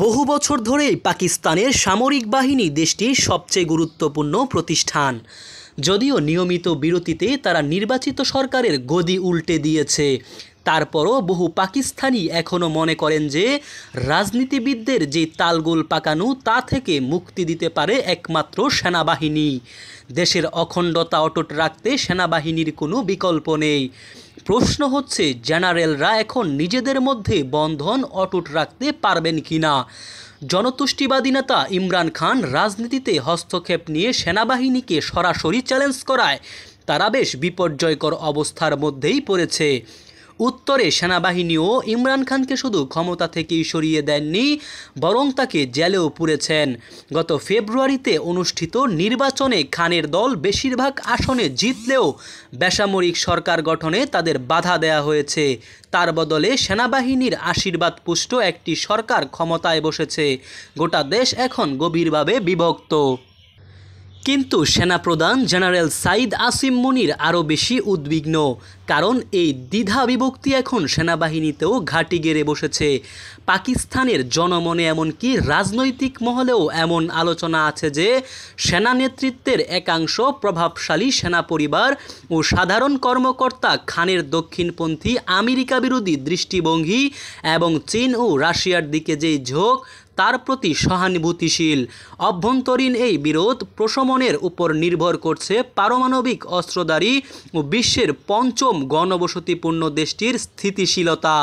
বহু বছর ধরেই পাকিস্তানের সামরিক বাহিনী দেশটির সবচেয়ে গুরুত্বপূর্ণ প্রতিষ্ঠান। যদিও নিয়মিত বিরতিতে তারা নির্বাচিত সরকারের গদি উল্টে দিয়েছে, তারপরও বহু পাকিস্তানি এখনও মনে করেন যে রাজনীতিবিদদের যে তালগোল পাকানো তা থেকে মুক্তি দিতে পারে একমাত্র সেনাবাহিনী। দেশের অখণ্ডতা অটুট রাখতে সেনাবাহিনীর কোনো বিকল্প নেই। প্রশ্ন হচ্ছে, জেনারেলরা এখন নিজেদের মধ্যে বন্ধন অটুট রাখতে পারবেন কিনা। জনতুষ্টিবাদী নেতা ইমরান খান রাজনীতিতে হস্তক্ষেপ নিয়ে সেনাবাহিনীকে সরাসরি চ্যালেঞ্জ করায় তারা বেশ বিপর্যয়কর অবস্থার মধ্যেই পড়েছে। উত্তরে সেনাবাহিনীও ইমরান খানকে শুধু ক্ষমতা থেকেই সরিয়ে দেননি, বরং তাকে জেলেও পুরেছেন। গত ফেব্রুয়ারিতে অনুষ্ঠিত নির্বাচনে খানের দল বেশিরভাগ আসনে জিতলেও বেসামরিক সরকার গঠনে তাদের বাধা দেয়া হয়েছে। তার বদলে সেনাবাহিনীর আশীর্বাদ পুষ্ট একটি সরকার ক্ষমতায় বসেছে। গোটা দেশ এখন গভীরভাবে বিভক্ত। কিন্তু সেনাপ্রধান জেনারেল সাইদ আসিম মুনির আরও বেশি উদ্বিগ্ন, কারণ এই দ্বিধা বিভক্তি এখন সেনাবাহিনীতেও ঘাঁটি গেড়ে বসেছে। পাকিস্তানের জনমনে এমনকি রাজনৈতিক মহলেও এমন আলোচনা আছে যে সেনা নেতৃত্বের একাংশ প্রভাবশালী সেনা পরিবার ও সাধারণ কর্মকর্তা খানের দক্ষিণপন্থী আমেরিকা বিরোধী দৃষ্টিভঙ্গি এবং চীন ও রাশিয়ার দিকে যেই ঝোঁক তার প্রতি সহানুভূতিশীল। অভ্যন্তরীণ এই বিরোধ প্রশমনের উপর নির্ভর করছে পারমাণবিক অস্ত্রধারী ও বিশ্বের পঞ্চম ঘনবসতিপূর্ণ দেশটির স্থিতিশীলতা।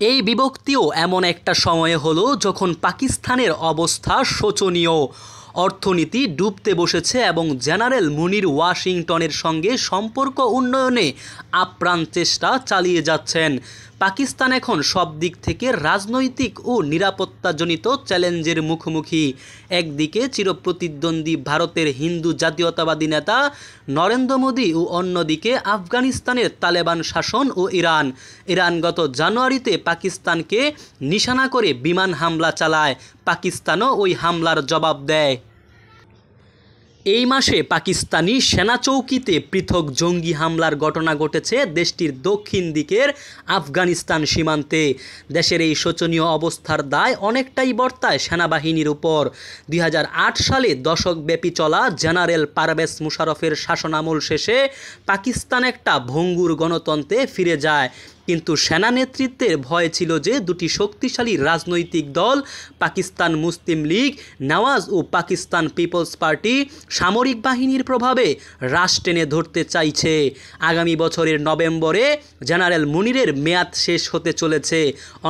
এই বিভক্তিও এমন একটা সময়ে হলো যখন পাকিস্তানের অবস্থা শোচনীয়। অর্থনীতি ডুবতে বসেছে এবং জেনারেল মুনির ওয়াশিংটনের সঙ্গে সম্পর্ক উন্নয়নে আপ্রাণ চেষ্টা চালিয়ে যাচ্ছেন। পাকিস্তান এখন সব দিক থেকে রাজনৈতিক ও নিরাপত্তাজনিত চ্যালেঞ্জের মুখোমুখি। একদিকে চিরপ্রতিদ্বন্দ্বী ভারতের হিন্দু জাতীয়তাবাদী নেতা নরেন্দ্র মোদী ও অন্যদিকে আফগানিস্তানের তালেবান শাসন ও ইরান গত জানুয়ারিতে পাকিস্তানকে নিশানা করে বিমান হামলা চালায়। পাকিস্তানও ওই হামলার জবাব দেয়। এই মাসে পাকিস্তানি সেনা চৌকিতে পৃথক জঙ্গি হামলার ঘটনা ঘটেছে দেশটির দক্ষিণ দিকের আফগানিস্তান সীমান্তে। দেশের এই শোচনীয় অবস্থার দায় অনেকটাই বর্তায় সেনাবাহিনীর উপর। 2008 সালে দশকব্যাপী চলা জেনারেল পারভেজ মুশারফের শাসনামল শেষে পাকিস্তান একটা ভঙ্গুর গণতন্ত্রে ফিরে যায়। কিন্তু সেনা নেতৃত্বের ভয় ছিল যে দুটি শক্তিশালী রাজনৈতিক দল পাকিস্তান মুসলিম লীগ নওয়াজ ও পাকিস্তান পিপলস পার্টি সামরিক বাহিনীর প্রভাবে রাশ টেনে ধরতে চাইছে। আগামী বছরের নভেম্বরে জেনারেল মুনিরের মেয়াদ শেষ হতে চলেছে।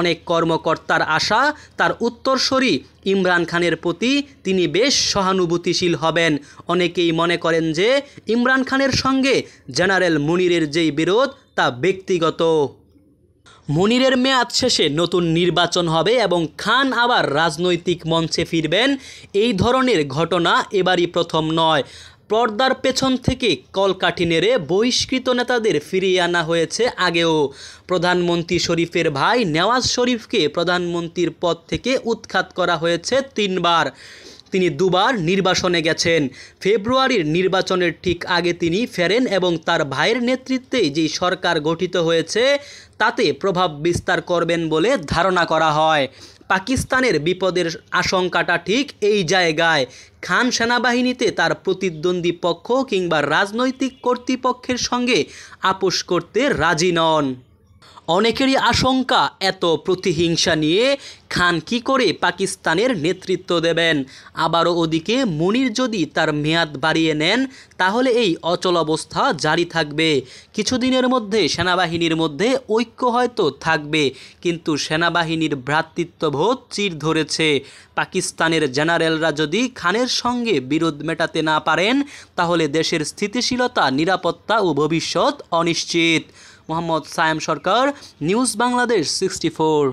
অনেক কর্মকর্তার আশা তার উত্তরসূরি ইমরান খানের প্রতি তিনি বেশ সহানুভূতিশীল হবেন। অনেকেই মনে করেন যে ইমরান খানের সঙ্গে জেনারেল মুনিরের যেই বিরোধ তা ব্যক্তিগত। মুনিরের মেয়াদ শেষে নতুন নির্বাচন হবে এবং খান আবার রাজনৈতিক মঞ্চে ফিরবেন, এই ধরনের ঘটনা এবারই প্রথম নয়। পর্দার পেছন থেকে কলকাঠি নেড়ে বহিষ্কৃত নেতাদের ফিরিয়ে আনা হয়েছে আগেও। প্রধানমন্ত্রী শরীফের ভাই নেওয়াজ শরীফকে প্রধানমন্ত্রীর পদ থেকে উৎখাত করা হয়েছে 3 বার। তিনি 2 বার নির্বাসনে গেছেন। ফেব্রুয়ারির নির্বাচনের ঠিক আগে তিনি ফেরেন এবং তার ভাইয়ের নেতৃত্বে যে সরকার গঠিত হয়েছে তাতে প্রভাব বিস্তার করবেন বলে ধারণা করা হয়। পাকিস্তানের বিপদের আশঙ্কাটা ঠিক এই জায়গায়। খান সেনাবাহিনীতে তার প্রতিদ্বন্দ্বী পক্ষ কিংবা রাজনৈতিক কর্তৃপক্ষের সঙ্গে আপোষ করতে রাজি নন। অনেকেরই আশঙ্কা, এত প্রতিহিংসা নিয়ে খান কি করে পাকিস্তানের নেতৃত্ব দেবেন। আবারও ওদিকে মুনির যদি তার মেয়াদ বাড়িয়ে নেন তাহলে এই অচল অবস্থা জারি থাকবে। কিছুদিনের মধ্যে সেনাবাহিনীর মধ্যে ঐক্য হয়তো থাকবে, কিন্তু সেনাবাহিনীর ভ্রাতৃত্ববোধ চির ধরেছে। পাকিস্তানের জেনারেলরা যদি খানের সঙ্গে বিরোধ মেটাতে না পারেন তাহলে দেশের স্থিতিশীলতা, নিরাপত্তা ও ভবিষ্যৎ অনিশ্চিত। মোহাম্মদ সায়েম সরকার, নিউজ বাংলাদেশ 64।